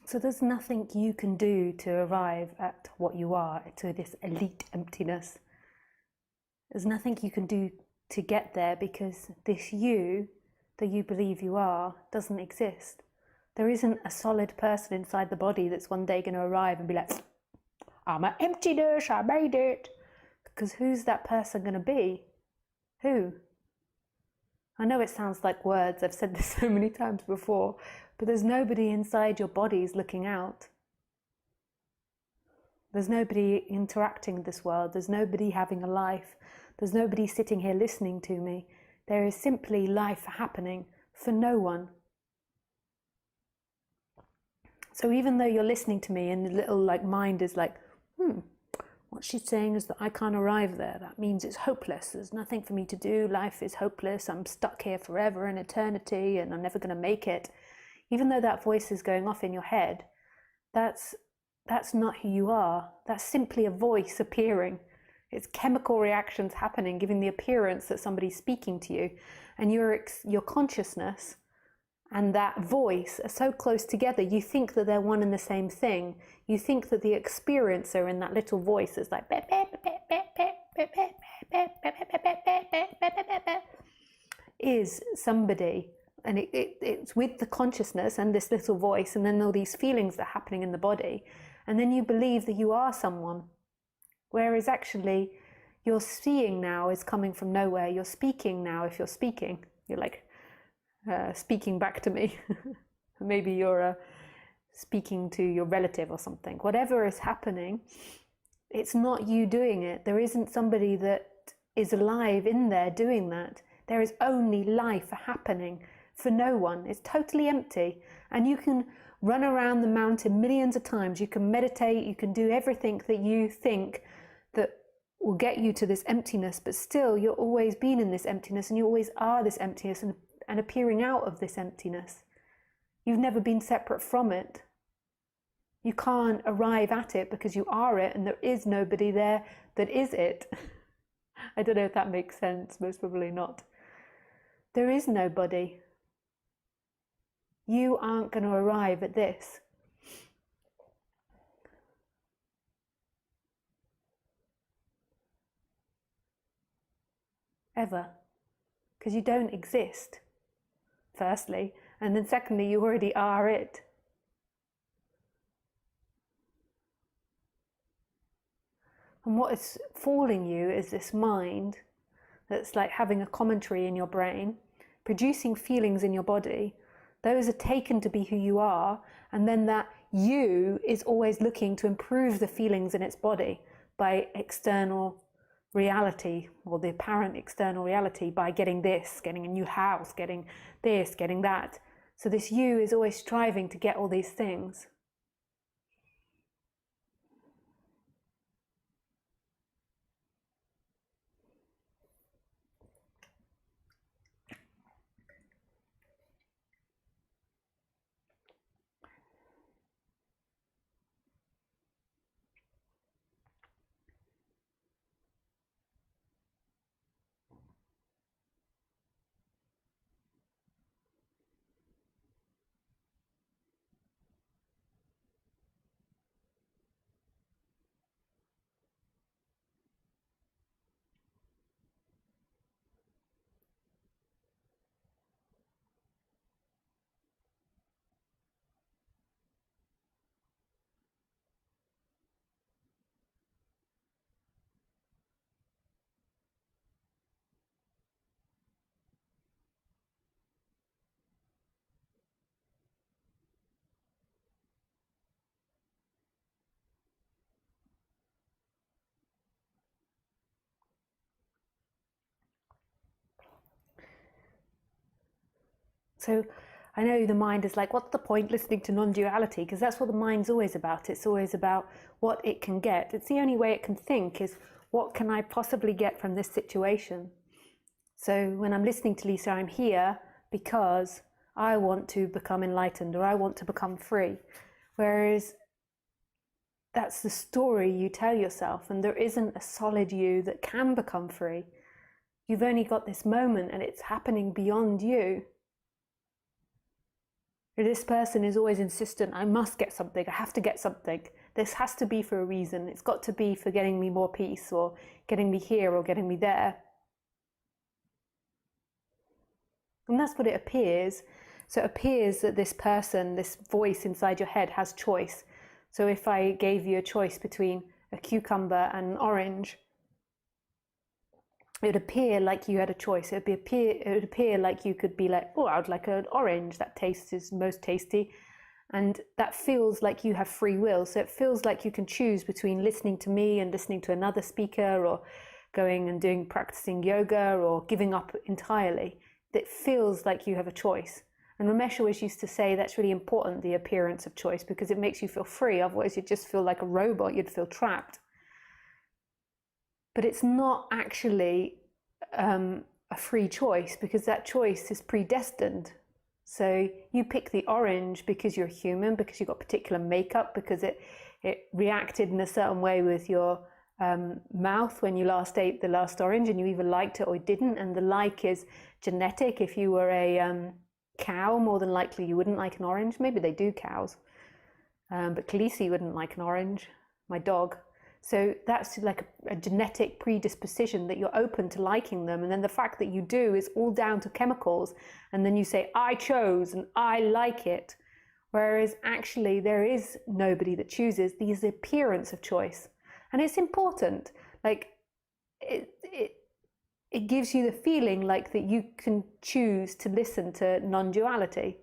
So there's nothing you can do to arrive at what you are, to this elite emptiness. There's nothing you can do to get there, because this you that you believe you are doesn't exist. There isn't a solid person inside the body that's one day going to arrive and be like, I'm an emptiness, I made it. Because who's that person going to be? Who? I know it sounds like words, I've said this so many times before, but there's nobody inside your bodies looking out. There's nobody interacting with this world. There's nobody having a life. There's nobody sitting here listening to me. There is simply life happening for no one. So even though you're listening to me and the little mind is like, what she's saying is that I can't arrive there. That means it's hopeless. There's nothing for me to do. Life is hopeless. I'm stuck here forever in eternity and I'm never going to make it. Even though that voice is going off in your head, that's not who you are. That's simply a voice appearing. It's chemical reactions happening, giving the appearance that somebody's speaking to you. And your consciousness and that voice are so close together, you think that they're one and the same thing. You think that the experiencer in that little voice is like, is somebody. And it's with the consciousness and this little voice, and then all these feelings that are happening in the body. And then you believe that you are someone. Whereas actually, your seeing now is coming from nowhere. You're speaking now. If you're speaking, you're like speaking back to me. Maybe you're speaking to your relative or something. Whatever is happening, it's not you doing it. There isn't somebody that is alive in there doing that. There is only life happening for no one. It's totally empty. And you can run around the mountain millions of times. You can meditate. You can do everything that you think that will get you to this emptiness. But still, you're always been in this emptiness, and you always are this emptiness and appearing out of this emptiness. You've never been separate from it. You can't arrive at it because you are it, and there is nobody there that is it. I don't know if that makes sense. Most probably not. There is nobody. You aren't going to arrive at this. Ever. Because you don't exist, firstly. And then secondly, you already are it. And what is fooling you is this mind that's like having a commentary in your brain, producing feelings in your body. Those are taken to be who you are, and then that you is always looking to improve the feelings in its body by external reality, or the apparent external reality, by getting this, getting a new house, getting this, getting that. So this you is always striving to get all these things. So I know the mind is like, what's the point listening to non-duality? Because that's what the mind's always about. It's always about what it can get. It's the only way it can think is, what can I possibly get from this situation? So when I'm listening to Lisa, I'm here because I want to become enlightened, or I want to become free. Whereas that's the story you tell yourself, and there isn't a solid you that can become free. You've only got this moment, and it's happening beyond you. This person is always insistent, I must get something, I have to get something. This has to be for a reason. It's got to be for getting me more peace, or getting me here, or getting me there. And that's what it appears. So it appears that this person, this voice inside your head, has choice. So if I gave you a choice between a cucumber and an orange, it would appear like you had a choice. It would appear like you could be like, oh, I would like an orange. That taste is most tasty. And that feels like you have free will. So it feels like you can choose between listening to me and listening to another speaker, or going and practicing yoga, or giving up entirely. It feels like you have a choice. And Ramesh always used to say that's really important, the appearance of choice, because it makes you feel free. Otherwise, you'd just feel like a robot. You'd feel trapped. But it's not actually a free choice, because that choice is predestined. So you pick the orange because you're human, because you've got particular makeup, because it reacted in a certain way with your mouth when you last ate the last orange, and you either liked it or didn't. And the like is genetic. If you were a cow, more than likely you wouldn't like an orange. Maybe they do, cows. But Khaleesi wouldn't like an orange, my dog. So that's like a genetic predisposition that you're open to liking them. And then the fact that you do is all down to chemicals. And then you say, I chose and I like it. Whereas actually there is nobody that chooses. There's the appearance of choice. And it's important. Like it gives you the feeling like that you can choose to listen to non-duality.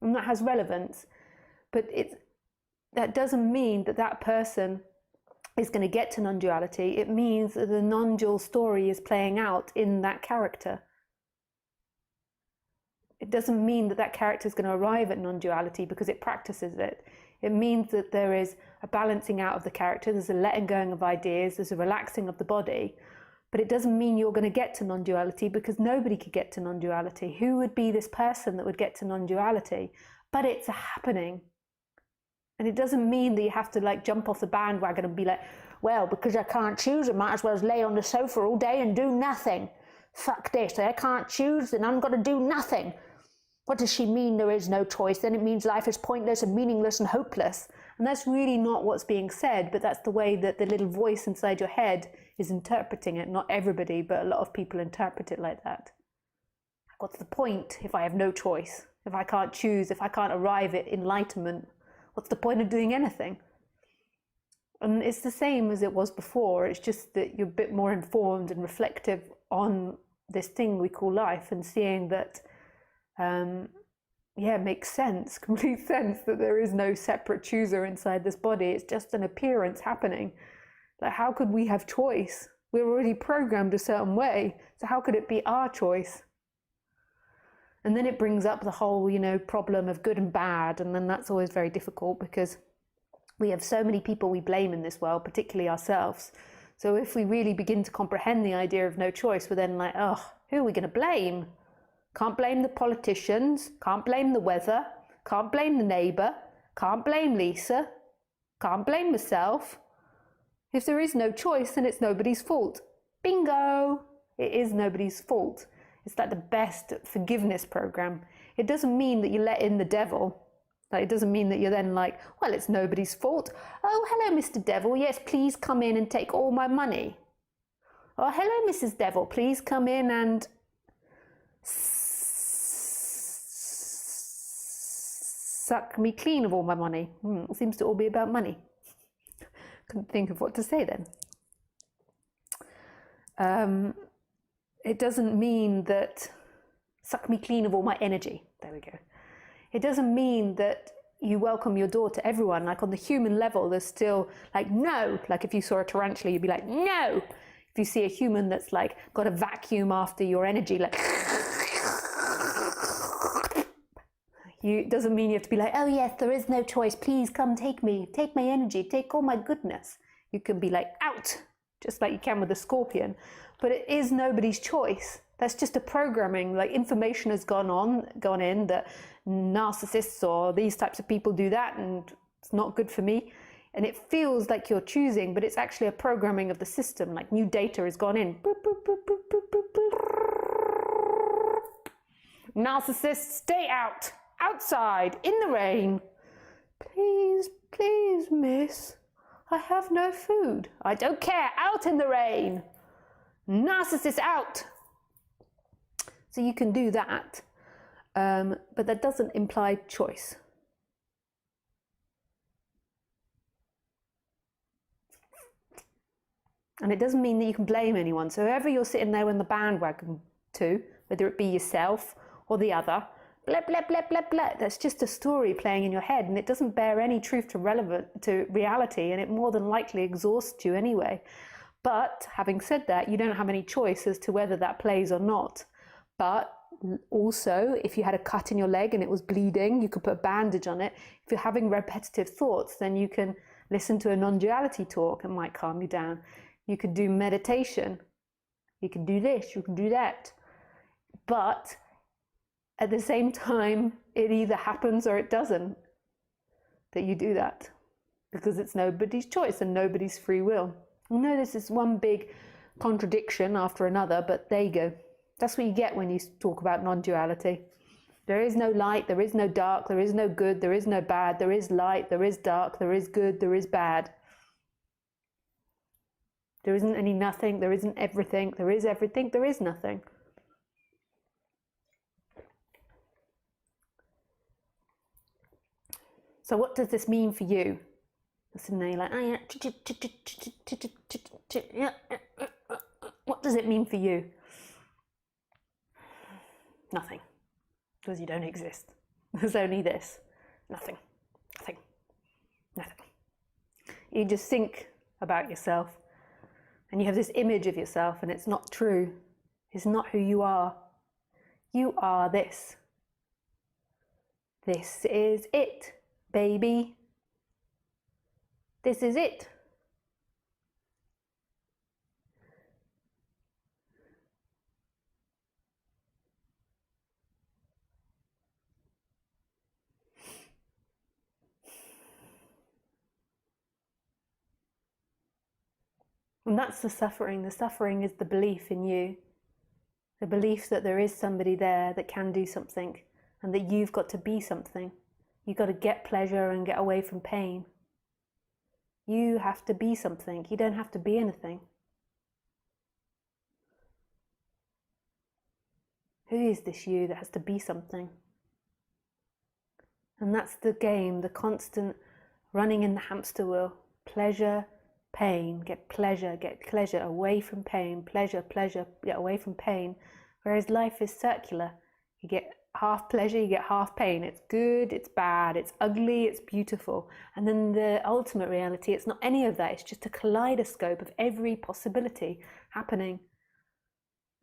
And that has relevance. But that doesn't mean that that person is going to get to non-duality. It means that the non-dual story is playing out in that character. It doesn't mean that that character is going to arrive at non-duality because it practices it. It means that there is a balancing out of the character, there's a letting going of ideas, there's a relaxing of the body. But it doesn't mean you're going to get to non-duality, because nobody could get to non-duality. Who would be this person that would get to non-duality? But it's a happening. And it doesn't mean that you have to like jump off the bandwagon and be like, well, because I can't choose, I might as well lay on the sofa all day and do nothing. Fuck this, I can't choose, then I'm going to do nothing. What does she mean there is no choice? Then it means life is pointless and meaningless and hopeless. And that's really not what's being said, but that's the way that the little voice inside your head is interpreting it. Not everybody, but a lot of people interpret it like that. What's the point if I have no choice? If I can't choose, if I can't arrive at enlightenment? What's the point of doing anything? And it's the same as it was before. It's just that you're a bit more informed and reflective on this thing we call life, and seeing that, it makes sense, complete sense, that there is no separate chooser inside this body. It's just an appearance happening. Like, how could we have choice? We're already programmed a certain way. So how could it be our choice? And then it brings up the whole, problem of good and bad. And then that's always very difficult, because we have so many people we blame in this world, particularly ourselves. So if we really begin to comprehend the idea of no choice, we're then like, oh, who are we going to blame? Can't blame the politicians, can't blame the weather, can't blame the neighbour, can't blame Lisa, can't blame myself. If there is no choice, then it's nobody's fault. Bingo! It is nobody's fault. It's like the best forgiveness program. It doesn't mean that you let in the devil. Like, it doesn't mean that you're then like, well, it's nobody's fault. Oh, hello, Mr. Devil. Yes, please come in and take all my money. Oh, hello, Mrs. Devil. Please come in and suck me clean of all my money. It seems to all be about money. Couldn't think of what to say then. It doesn't mean that suck me clean of all my energy. There we go. It doesn't mean that you welcome your door to everyone. Like, on the human level, there's still like, no. Like, if you saw a tarantula, you'd be like, no. If you see a human that's like got a vacuum after your energy, like, it doesn't mean you have to be like, oh yes, there is no choice, please come take me, take my energy, take all my goodness. You can be like, out, just like you can with a scorpion. But it is nobody's choice. That's just a programming. Like, information has gone in that narcissists or these types of people do that, and it's not good for me. And it feels like you're choosing, but it's actually a programming of the system. Like, new data has gone in. Boop, boop, boop, boop, boop, boop, boop. Narcissists, stay out. outside, in the rain. Please, please, miss, I have no food. I don't care, out in the rain. Narcissist out. So you can do that, but that doesn't imply choice. And it doesn't mean that you can blame anyone. So whoever you're sitting there in the bandwagon to, whether it be yourself or the other, blah, blah, blah, blah, blah, that's just a story playing in your head, and it doesn't bear any truth to reality, and it more than likely exhausts you anyway. But having said that, you don't have any choice as to whether that plays or not. But also, if you had a cut in your leg and it was bleeding, you could put a bandage on it. If you're having repetitive thoughts, then you can listen to a non-duality talk. It might calm you down. You could do meditation. You can do this, you can do that. But at the same time, it either happens or it doesn't, that you do that, because it's nobody's choice and nobody's free will. I know this is one big contradiction after another, but there you go. That's what you get when you talk about non-duality. There is no light, there is no dark, there is no good, there is no bad, there is light, there is dark, there is good, there is bad. There isn't any nothing, there isn't everything, there is everything, there is nothing. So what does this mean for you? Listen, you're like, oh yeah. What does it mean for you? Nothing. Because you don't exist. There's only this. Nothing. Nothing. Nothing. You just think about yourself, and you have this image of yourself, and it's not true. It's not who you are. You are this. This is it, baby. This is it. And that's the suffering. The suffering is the belief in you. The belief that there is somebody there that can do something, and that you've got to be something. You've got to get pleasure and get away from pain. You have to be something. You don't have to be anything. Who is this you that has to be something? And that's the game, the constant running in the hamster wheel. Pleasure, pain, get pleasure, away from pain, pleasure, get away from pain. Whereas life is circular. You get half pleasure, you get half pain. It's good, it's bad, it's ugly, it's beautiful. And then the ultimate reality, it's not any of that. It's just a kaleidoscope of every possibility happening.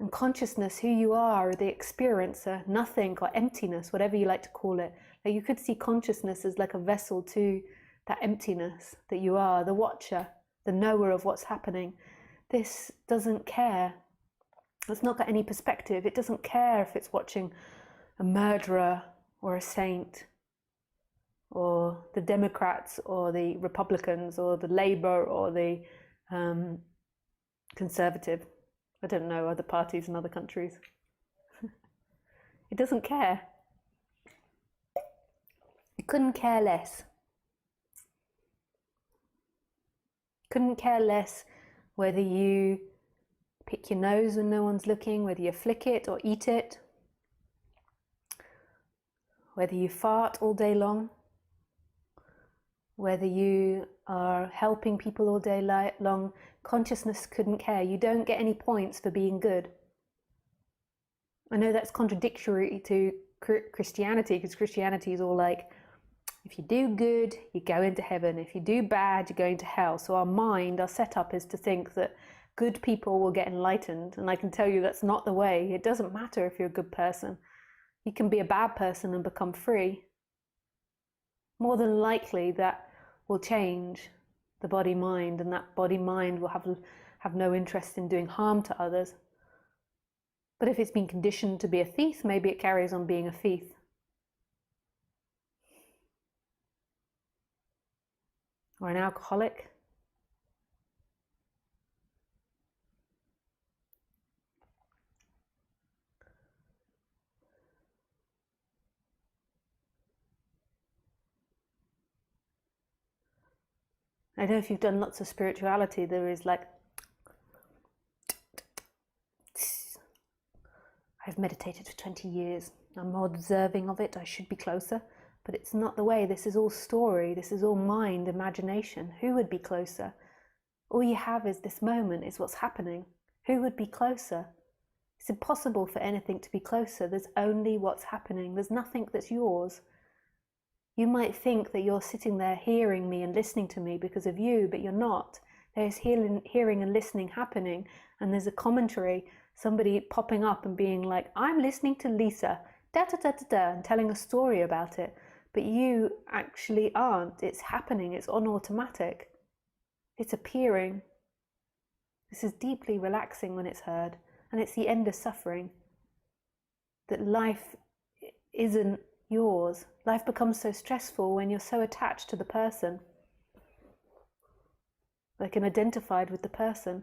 And consciousness, who you are, the experiencer, nothing, or emptiness, whatever you like to call it. Like you could see consciousness as like a vessel to that emptiness that you are, the watcher, the knower of what's happening. This doesn't care. It's not got any perspective. It doesn't care if it's watching a murderer or a saint, or the Democrats or the Republicans or the Labour or the Conservative. I don't know other parties in other countries. It doesn't care. It couldn't care less. Couldn't care less whether you pick your nose when no one's looking, whether you flick it or eat it, whether you fart all day long, whether you are helping people all day long. Consciousness couldn't care. You don't get any points for being good. I know that's contradictory to Christianity, because Christianity is all like, if you do good, you go into heaven. If you do bad, you go into hell. So our mind, our setup is to think that good people will get enlightened. And I can tell you that's not the way. It doesn't matter if you're a good person. You can be a bad person and become free. More than likely that will change the body-mind, and that body-mind will have no interest in doing harm to others. But if it's been conditioned to be a thief, maybe it carries on being a thief. Or an alcoholic. I don't know if you've done lots of spirituality, there is like, I've meditated for 20 years, I'm more observing of it, I should be closer, but it's not the way. This is all story, this is all mind, imagination. Who would be closer? All you have is this moment, is what's happening. Who would be closer? It's impossible for anything to be closer. There's only what's happening. There's nothing that's yours. You might think that you're sitting there hearing me and listening to me because of you, but you're not. There's hearing and listening happening, and there's a commentary, somebody popping up and being like, I'm listening to Lisa, da-da-da-da-da, and telling a story about it. But you actually aren't. It's happening. It's on automatic. It's appearing. This is deeply relaxing when it's heard, and it's the end of suffering. That life isn't yours. Life becomes so stressful when you're so attached to the person, like and identified with the person.